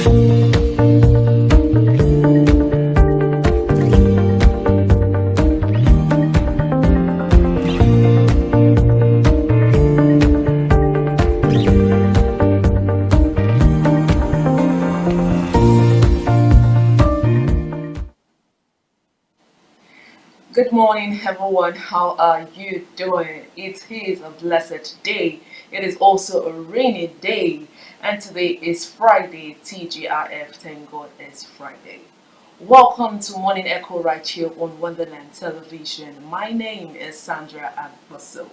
Good morning, everyone. How are you doing? It is a blessed day. It is also a rainy day, and today is Friday. TGIF. Thank God it's Friday. Welcome to Morning Echo right here on Wonderland Television. My name is Sandra Apostle.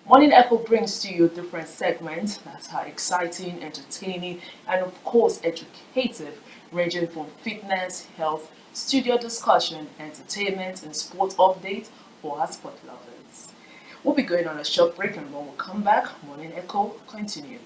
Morning Echo brings to you different segments that are exciting, entertaining, and of course educative, ranging from fitness, health, studio discussion, entertainment, and sport updates for our sport lovers. We'll be going on a short break, and when we come back, Morning Echo continues.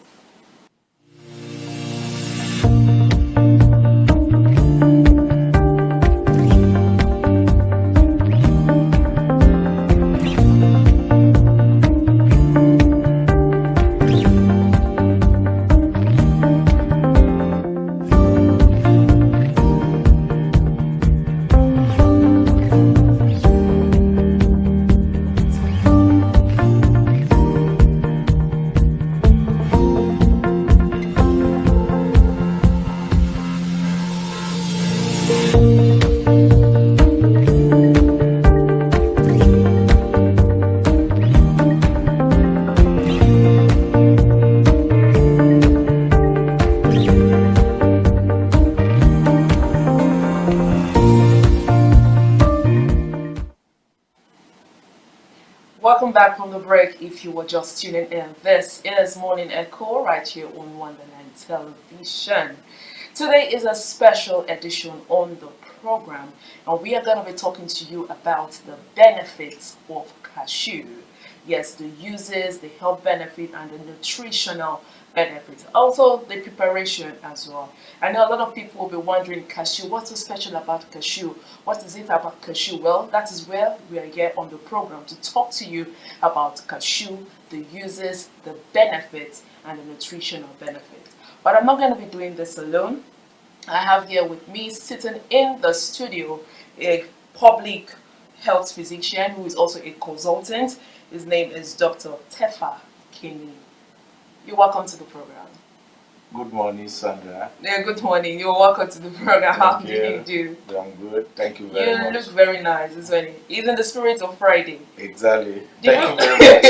Welcome back from the break. If you were just tuning in, this is Morning Echo right here on Wonderland Television. Today is a special edition on the program, and we are going to be talking to you about the benefits of cashew. Yes, the uses, the health benefit, and the nutritional benefits. Also, the preparation as well. I know a lot of people will be wondering, cashew, what's so special about cashew? What is it about cashew? Well, that is where we are here on the program to talk to you about cashew, the uses, the benefits, and the nutritional benefits. But I'm not going to be doing this alone. I have here with me, sitting in the studio, a public health physician who is also a consultant. His name is Dr. Tefa Kini. You're welcome to the program. Good morning, Sandra. Yeah, good morning. You're welcome to the program. How do you do? I'm good. Thank you very much. You look very nice. It's funny. It's in the spirit of Friday. Exactly. Thank you very much.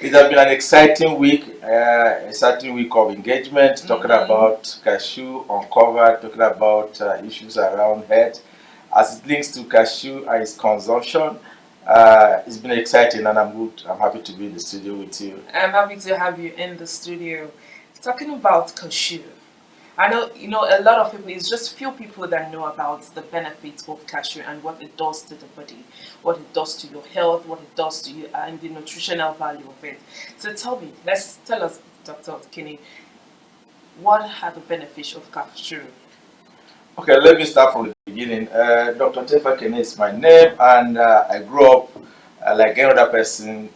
It has been an exciting week of engagement, talking about cashew, uncovered, talking about issues around health. As it links to cashew and its consumption, it's been exciting, and I'm good. I'm happy to be in the studio with you. I'm happy to have you in the studio. Talking about cashew, I know a lot of people. It's just few people that know about the benefits of cashew and what it does to the body, what it does to your health, what it does to you, and the nutritional value of it. So tell us, Dr. Kinney, what are the benefits of cashew? Okay, let me start from the beginning. Dr. Tefa Kene is my name, and I grew up like any other person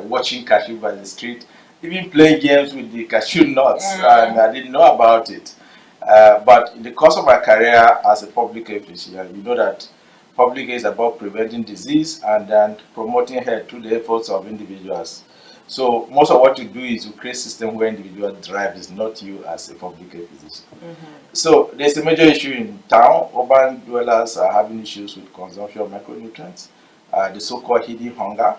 watching cashew by the street, even playing games with the cashew nuts, and I didn't know about it. But in the course of my career as a public health physician, you know that public health is about preventing disease and then promoting health through the efforts of individuals. So most of what you do is you create a system where individual drive is not you as a public health physician. So there's a major issue in town. Urban dwellers are having issues with consumption of micronutrients, the so-called hidden hunger.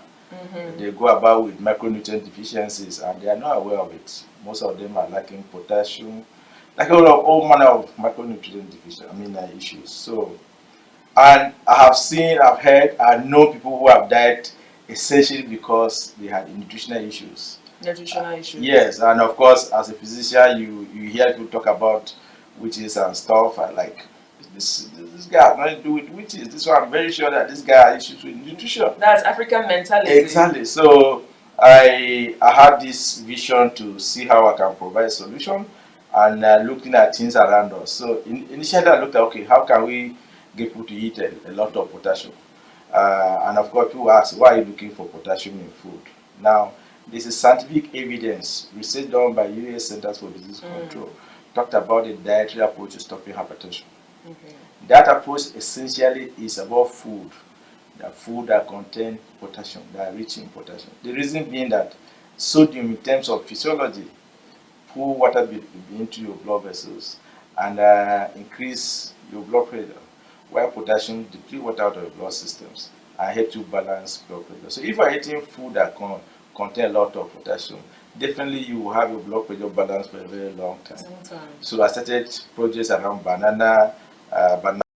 They go about with micronutrient deficiencies and they are not aware of it. Most of them are lacking potassium, like all manner of micronutrient issues. So, and I've heard, I know people who have died essentially because they had nutritional issues. Nutritional issues. Yes, and of course, as a physician, you hear people talk about witches and stuff. And like this guy has nothing to do with witches. This one, I'm very sure that this guy has issues with nutrition. That's African mentality. Exactly. So I had this vision to see how I can provide a solution, and looking at things around us. So initially, I looked at, okay, how can we get people to eat a lot of potassium? And of course, people ask, why are you looking for potassium in food? Now, This is scientific evidence, research done by US Centers for Disease Control, talked about the dietary approach to stopping hypertension. Okay. That approach essentially is about food, the food that contain potassium, that are rich in potassium. The reason being that sodium, in terms of physiology, pull water into your blood vessels and increase your blood pressure, while potassium deplete water out of your blood systems and help you balance blood pressure. So if you are eating food that contain a lot of potassium, definitely you will have your blood pressure balanced for a very long time. Sometimes. So I started projects around banana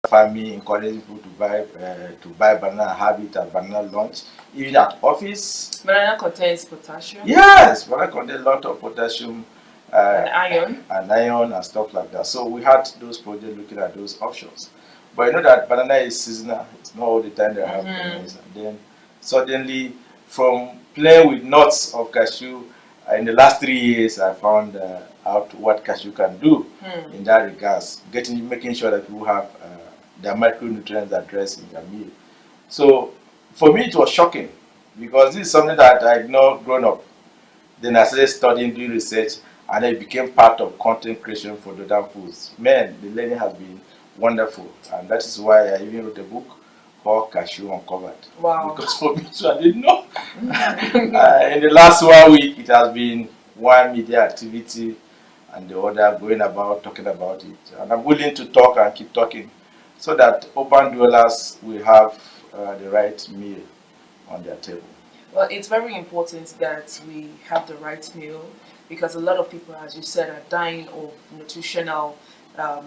farming, encouraging people to buy banana, have it at banana lunch, even at office. Banana contains potassium. Yes, banana contains a lot of potassium And iron. and iron and stuff like that. So we had those projects looking at those options. But you know that banana is seasonal. It's not all the time they have bananas. And then suddenly, from playing with nuts of cashew, in the last 3 years, I found out what cashew can do in that regards, making sure that people have their micronutrients addressed in their meal. So for me, it was shocking because this is something that I ignored growing up. Then I started studying, doing research, and it became part of content creation for Dodan Foods. Man, the learning has been wonderful, and that is why I even wrote a book called Cashew Uncovered. Wow. Because for me, so I didn't know. In the last 1 week, it has been one media activity and the other going about talking about it. And I'm willing to talk and keep talking so that urban dwellers will have the right meal on their table. Well, it's very important that we have the right meal because a lot of people, as you said, are dying of nutritional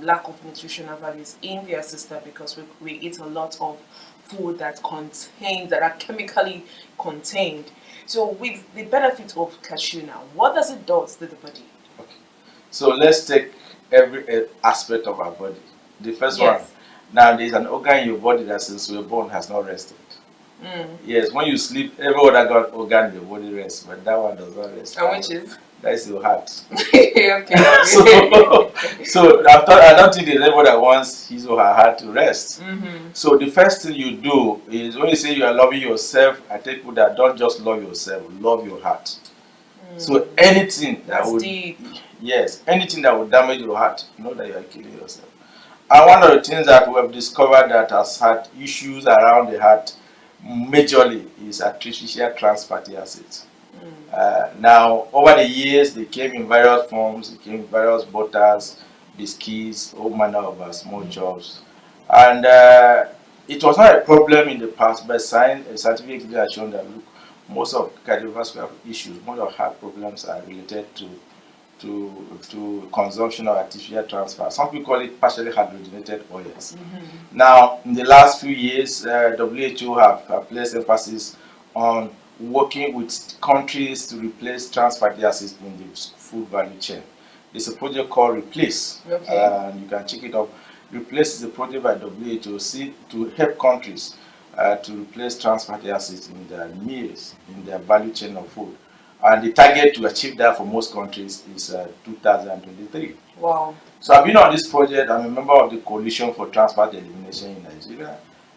lack of nutritional values in their system because we eat a lot of food that are chemically contained. So with the benefit of cashew now, what does it do to the body? Okay. So let's take every aspect of our body. The first one, now there's an organ in your body that since we were born has not rested. Yes, when you sleep, every other organ in your body rests, but that one does not rest. And which is? That is your heart. Okay. So I don't think there's anybody that wants his or her heart to rest. So the first thing you do is when you say you are loving yourself, I take people that don't just love yourself, love your heart. So anything that would anything that would damage your heart, you know that you are killing yourself. And one of the things that we have discovered that has had issues around the heart majorly is artificial trans fatty acids. Now, over the years, they came in various forms, they came in various butters, biscuits, all manner of small chops. And it was not a problem in the past, but scientific evidence has shown that look, most of cardiovascular issues, most of heart problems are related to consumption of artificial trans fat. Some people call it partially hydrogenated oils. Now, in the last few years, WHO have placed emphasis on working with countries to replace trans fatty acids in the food value chain. There's a project called Replace, and you can check it up. Replace is a project by WHO to help countries to replace trans fatty acids in their meals, in their value chain of food. And the target to achieve that for most countries is 2023. Wow. So I've been on this project. I'm a member of the Coalition for Trans Fat Elimination in Nigeria,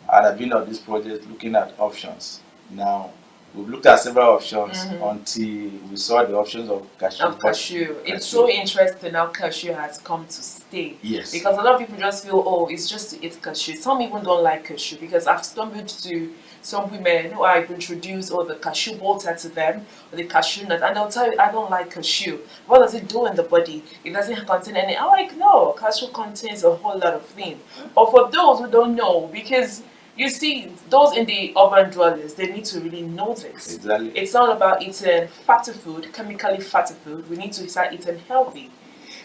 and I've been on this project looking at options. Now, we've looked at several options until we saw the options of cashew. It's so interesting how cashew has come to stay. Yes. Because a lot of people just feel, oh, it's just to eat cashew. Some even don't like cashew because I've stumbled to some women who I've introduced the cashew butter to them, or the cashew nut, and they'll tell you, I don't like cashew. What does it do in the body? It doesn't contain any. I'm like, no, cashew contains a whole lot of things. But for those who don't know, because you see, those in the urban dwellers, they need to really know this. Exactly. It's not about eating fatty food, chemically fatty food. We need to start eating healthy.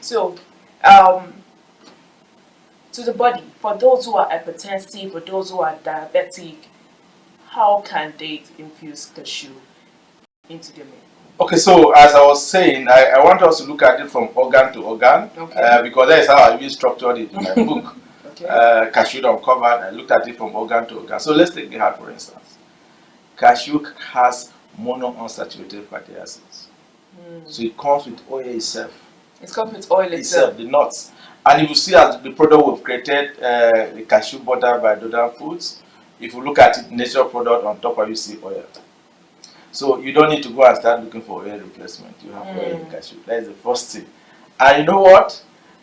So, to the body, for those who are hypertensive, for those who are diabetic, how can they infuse cashew into their meal? Okay, so as I was saying, I want us to look at it from organ to organ, because that is how I really structured it in my book. Cashew Uncovered. I looked at it from organ to organ. So let's take the heart for instance. Cashew has monounsaturated fatty acids. So it comes with oil itself. It comes with oil itself. The nuts. And if you see as the product we've created, the cashew butter by Dodan Foods, if you look at it, natural product on top of you see oil. So you don't need to go and start looking for oil replacement. You have oil in cashew. That is the first thing. And you know what?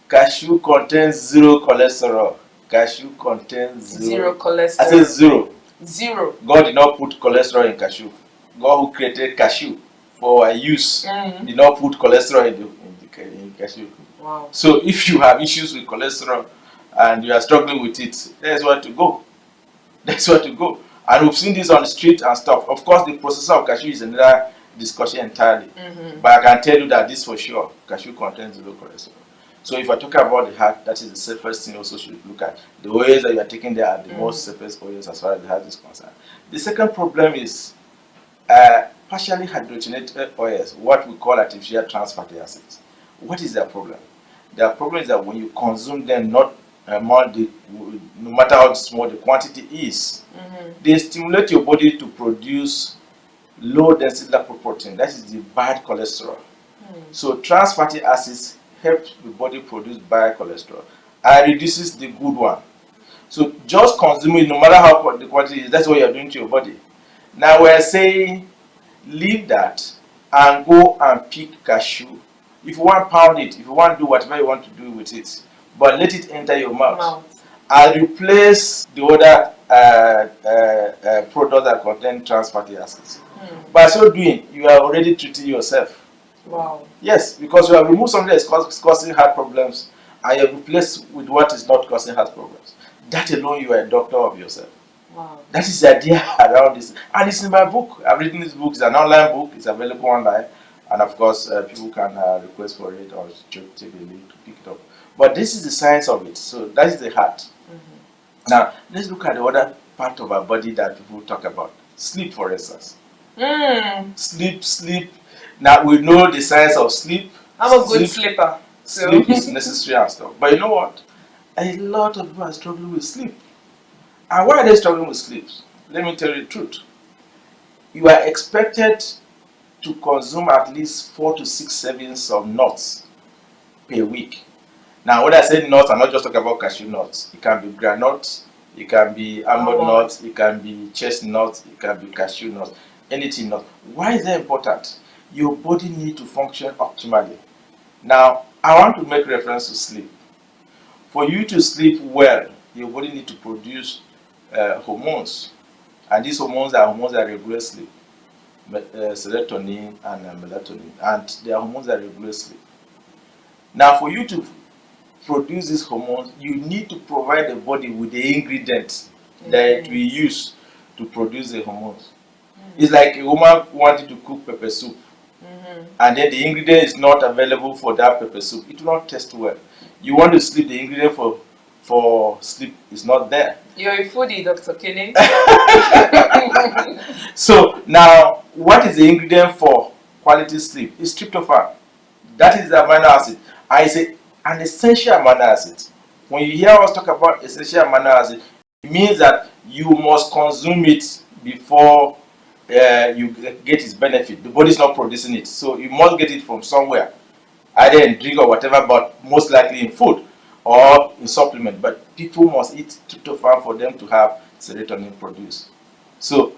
Cashew contains zero cholesterol. Cashew contains Zero zero. cholesterol. I said zero. Zero. God did not put cholesterol in cashew. God who created cashew for our use did not put cholesterol in cashew. Wow. So if you have issues with cholesterol and you are struggling with it, that's where to go. That's where to go. And we've seen this on the street and stuff. Of course, the processor of cashew is another discussion entirely. But I can tell you that this for sure, cashew contains zero cholesterol. So if I talk about the heart, that is the safest thing also should look at. The oils that you are taking there are the most safest oils as far as the heart is concerned. The second problem is partially hydrogenated oils, what we call artificial trans fatty acids. What is their problem? Their problem is that when you consume them, no matter how small the quantity is, they stimulate your body to produce low density lipoprotein. That is the bad cholesterol. So trans fatty acids help the body produce bad cholesterol and reduces the good one. So just consume it, no matter how the quantity is. That's what you are doing to your body. Now we're saying leave that and go and pick cashew. If you want, pound it. If you want, do whatever you want to do with it, but let it enter your mouth. And replace the other products that contain trans fatty acids. By so doing, you are already treating yourself. Wow. Yes, because you have removed something that is causing heart problems and you have replaced with what is not causing heart problems. That alone, you are a doctor of yourself. Wow. That is the idea around this. And it's in my book. I've written this book. It's an online book. It's available online. And of course, people can request for it or take a link to pick it up. But this is the science of it. So that is the heart. Now, let's look at the other part of our body that people talk about. Sleep, for instance. Sleep. Now, we know the science of sleep. I'm a good sleeper. Sleep is necessary and stuff. But you know what? A lot of people are struggling with sleep. And why are they struggling with sleep? Let me tell you the truth. You are expected to consume at least 4 to 6 servings of nuts per week. Now, when I say nuts, I'm not just talking about cashew nuts. It can be groundnuts, it can be almond nuts, it can be chestnuts, it can be cashew nuts, anything nuts. Why is that important? Your body needs to function optimally. Now, I want to make reference to sleep. For you to sleep well, your body needs to produce hormones. And these hormones are hormones that regulate sleep. Serotonin and melatonin. And they are hormones that regulate sleep. Now, for you to produce these hormones, you need to provide the body with the ingredients that we use to produce the hormones. It's like a woman wanting to cook pepper soup, and then the ingredient is not available for that pepper soup. It will not taste well. You want to sleep, the ingredient for sleep is not there. You're a foodie, Dr. Kenny. So now, what is the ingredient for quality sleep? It's tryptophan. That is the amino acid. I say an essential amino acid. When you hear us talk about essential amino acid, it means that you must consume it before you get its benefit. The body is not producing it, so you must get it from somewhere, either in drink or whatever, but most likely in food or in supplement. But people must eat tryptophan for them to have serotonin produced. So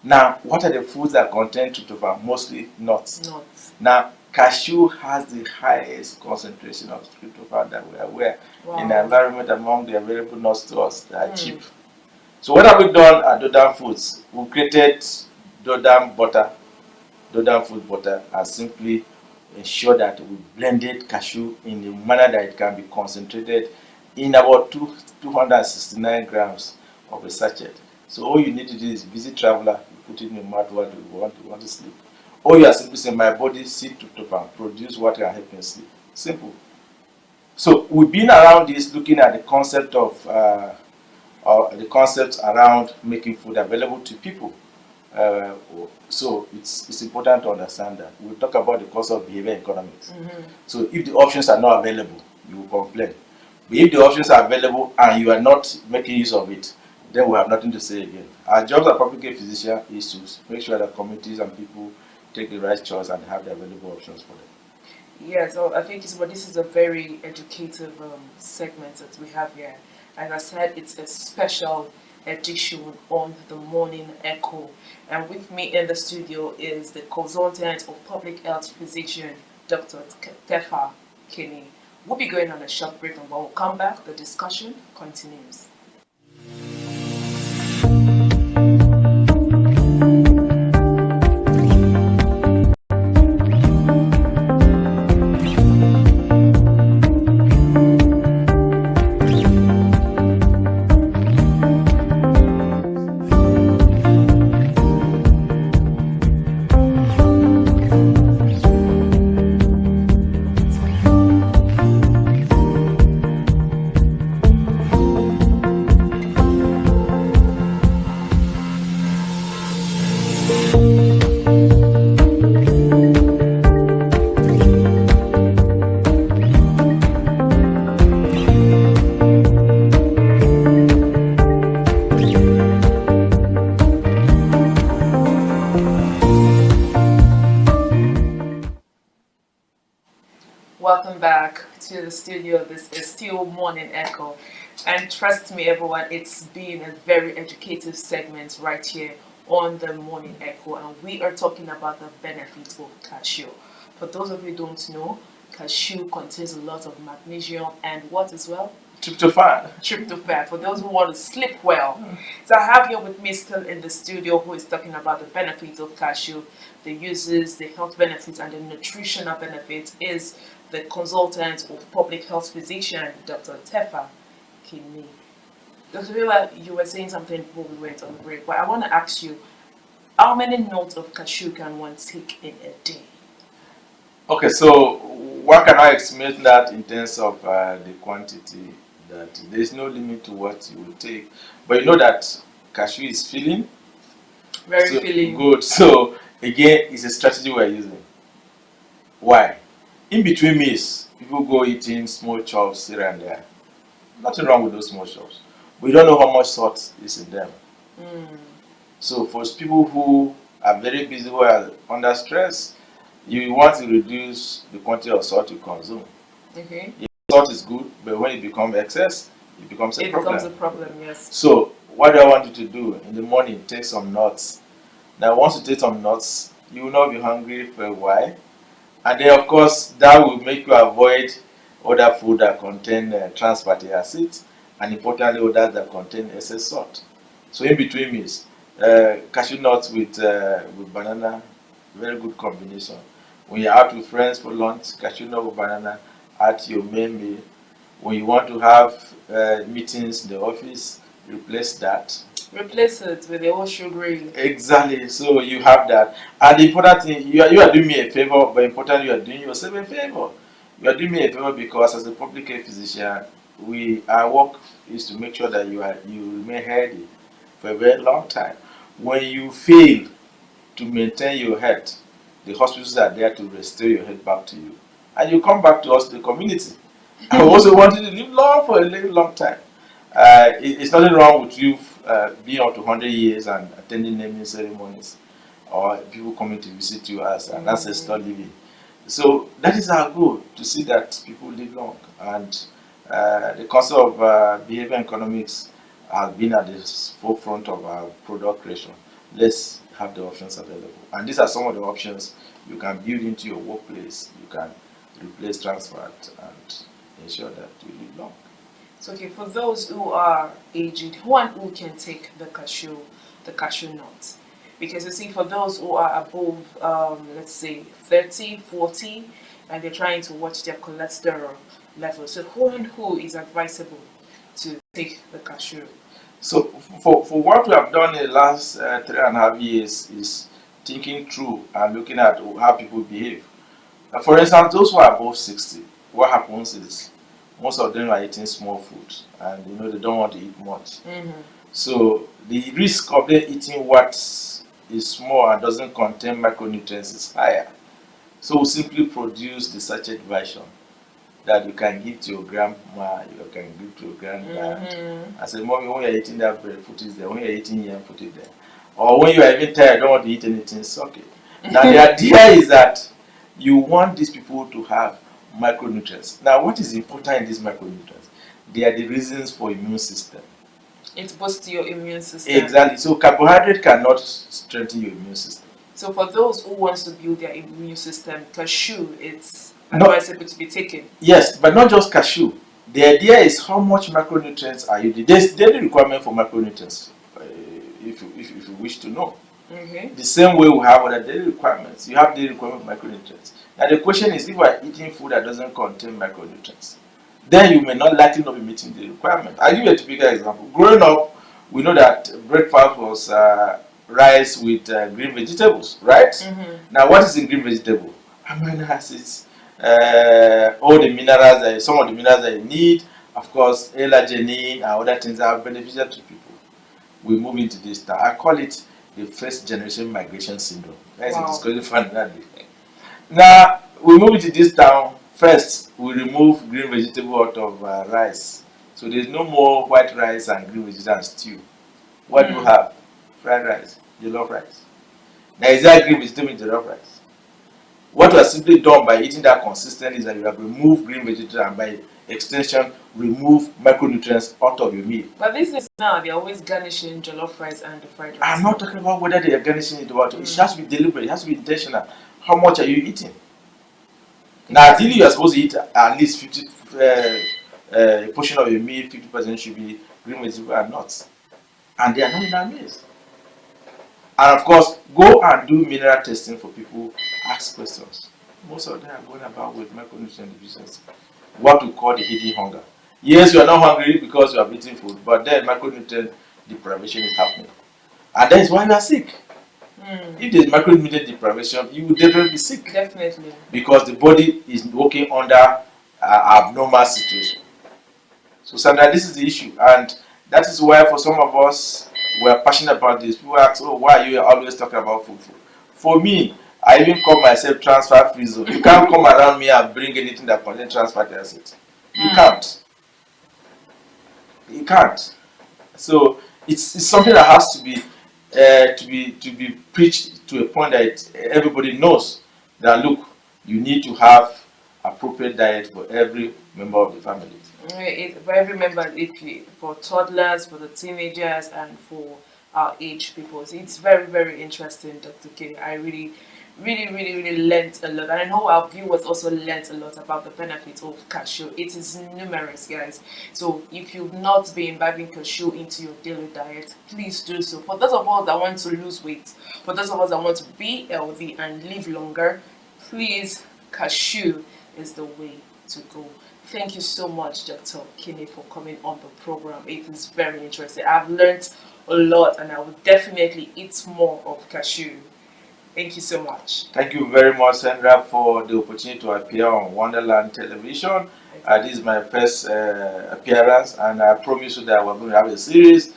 now, what are the foods that contain tryptophan? Mostly nuts. Now, cashew has the highest concentration of tryptophan that we are aware in the environment among the available nuts to us that are cheap. So what have we done at Dodam Foods? We created Dodam butter, Dodam food butter, and simply ensure that we blended cashew in a manner that it can be concentrated in about 269 grams of a sachet. So all you need to do is busy traveler, you put it in your mouth while you want to sleep. Or you are simply saying, my body seek tryptophan, produce what can help me sleep. Simple. So we've been around this looking at the concept of the concepts around making food available to people. So it's important to understand that. We'll talk about the cost of behavior economics. So if the options are not available, you will complain. But if the options are available and you are not making use of it, then we have nothing to say again. Our job as a public health physician is to make sure that communities and people take the right choice and have the available options for them. Yeah, so I think this is a very educative segment that we have here. As I said, it's a special edition on the Morning Echo. And with me in the studio is the consultant of public health physician, Dr. Tefa Kenny. We'll be going on a short break, and when we come back, the discussion continues. Welcome back to the studio. This is still Morning Echo. And trust me, everyone, it's been a very educative segment right here on the Morning Echo. And we are talking about the benefits of cashew. For those of you who don't know, cashew contains a lot of magnesium and what as well? Tryptophan. Tryptophan, for those who want to sleep well. So I have here with me still in the studio who is talking about the benefits of cashew, the uses, the health benefits, and the nutritional benefits is the consultant of public health physician, Dr. Tefa Kenny. Dr. Villa, you were saying something before we went on the break, but I want to ask you, how many notes of cashew can one take in a day? Okay, so what can I estimate that in terms of the quantity? That there is no limit to what you will take, but you know that cashew is filling. Very filling. Good. So again, it's a strategy we're using. Why? In between meals, people go eating small chops here and there. Nothing wrong with those small chops. We don't know how much salt is in them. So for people who are very busy who are under stress, you want to reduce the quantity of salt you consume. Okay. If salt is good, but when it becomes excess, it becomes a problem. It becomes a problem, yes. So what do I want you to do? In the morning, take some nuts. Now once you take some nuts, you will not be hungry for a while. And then of course, that will make you avoid other food that contain trans fatty acids, and importantly, others that contain excess salt. So in between meals, cashew nuts with banana, very good combination. When you're out with friends for lunch, cashew nut with banana, add to your main meal. When you want to have meetings in the office, replace that. Replace it with the whole sugary. Exactly. So you have that. And the important thing, you are doing me a favor, but importantly, you are doing yourself a favor. You are doing me a favor because as a public health physician, our work is to make sure that you remain healthy for a very long time. When you fail to maintain your health, the hospitals are there to restore your health back to you. And you come back to us, the community. I also want you to live long for a very long time. It's nothing wrong with you being up to 100 years and attending naming ceremonies, or people coming to visit you as an ancestor living. So that is our goal, to see that people live long. And the concept of behavior economics has been at the forefront of our product creation. Let's have the options available. And these are some of the options you can build into your workplace. You can replace trans fat and ensure that you live long. So, okay, for those who are aged, who can take the cashew nuts? Because you see, for those who are above, let's say 30, 40, and they're trying to watch their cholesterol level, so who is advisable to take the cashew? So for what we have done in the last 3.5 years is thinking through and looking at how people behave. For instance, those who are above 60, what happens is most of them are eating small food, and they don't want to eat much. So the risk of them eating what is small and doesn't contain micronutrients is higher. So we simply produce the sachet version that you can give to your grandma, you can give to your granddad. I said, Mommy, when you're eating that bread, put it there. When you're eating yam, put it there. Or when you are even tired, don't want to eat anything, suck it. Now the idea is that you want these people to have micronutrients. Now what is important in these micronutrients? They are the reasons for immune system. It boosts your immune system. Exactly. So carbohydrate cannot strengthen your immune system. So for those who wants to build their immune system, cashew it's advisable to be taken. Yes, but not just cashew. The idea is how much macronutrients are you. There's daily requirement for macronutrients, if you wish to know. Okay. The same way we have other daily requirements. You have daily requirement for macronutrients. Now the question is, if you are eating food that doesn't contain macronutrients, then you may not likely not be meeting the requirement. I'll give you a typical example. Growing up, we know that breakfast was rice with green vegetables, right? Now, what is in green vegetable? Amino acids, all the minerals, some of the minerals that you need, of course, L-arginine and other things that are beneficial to people. We move into this now. I call it the first generation migration syndrome. That's a discussion for another day. Now, we move into this town. First, we remove green vegetable out of rice. So there's no more white rice and green vegetable and stew. What do you have? Fried rice, jollof rice. Now, is that green vegetable in jollof rice? What was simply done by eating that consistently is that you have removed green vegetable and by extension remove micronutrients out of your meal. But this is now they're always garnishing jollof rice and the fried rice. I'm not talking about whether they are garnishing it or what. It has to be deliberate, it has to be intentional. How much are you eating? Now, ideally, you are supposed to eat at least 50 a portion of your meal, 50% should be green vegetable and nuts. And they are not in our meals. And of course, go and do mineral testing for people, ask questions. Most of them are going about with micronutrient deficiency, what we call the hidden hunger. Yes, you are not hungry because you are eating food, but then micronutrient deprivation is happening. And that is why you are sick. If there is micronutrient deprivation, you will definitely be sick. Definitely. Because the body is working under abnormal situation. So, Sandra, this is the issue. And that is why for some of us, we are passionate about this. People ask, oh, why are you always talking about food? For me, I even call myself transfer free zone. You can't come around me and bring anything that contains transfer acid. You can't. You can't. So it's something that has to be preached to a point that everybody knows that look, you need to have appropriate diet for every member of the family. For every member, for toddlers, for the teenagers, and for our age people. So it's very, very interesting, Dr. K. I really learned a lot, and I know our viewers also learned a lot about the benefits of cashew. It is numerous, guys. So if you've not been imbibing cashew into your daily diet, please do so. For those of us that want to lose weight, for those of us that want to be healthy and live longer, please, cashew is the way to go. Thank you so much, Dr. Kinney, for coming on the program. It is very interesting. I've learned a lot, and I will definitely eat more of cashew. Thank you so much. Thank you very much, Sandra, for the opportunity to appear on Wonderland Television. This is my first appearance, and I promise you that we're going to have a series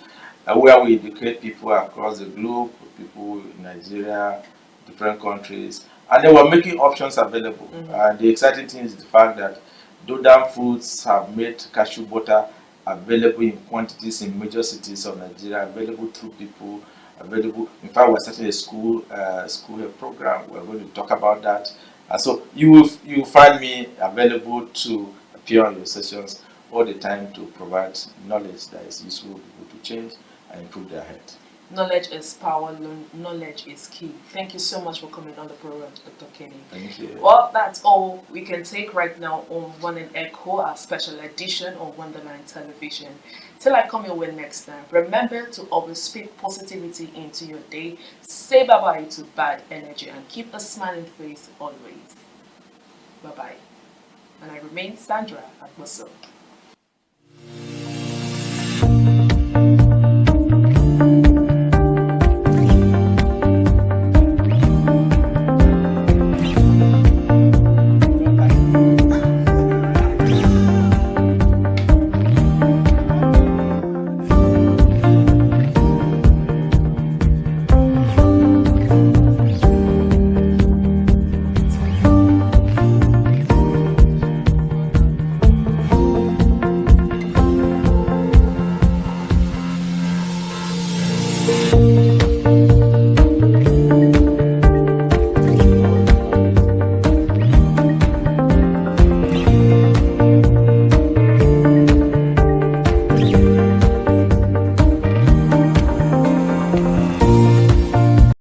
where we educate people across the globe, people in Nigeria, different countries, and then we're making options available. And the exciting thing is the fact that Dodam Foods have made cashew butter available in quantities in major cities of Nigeria, available through people, available. In fact, we're starting a school health program. We're going to talk about that. So you will find me available to appear on your sessions all the time to provide knowledge that is useful for people to change and improve their health. Knowledge is power, knowledge is key. Thank you so much for coming on the program, Dr. Kenny. Thank you. Well, that's all we can take right now on One and Echo, our special edition of Wonderland Television. Till I come your way next time, remember to always speak positivity into your day, say bye-bye to bad energy, and keep a smiling face always. Bye-bye. And I remain Sandra at Muscle.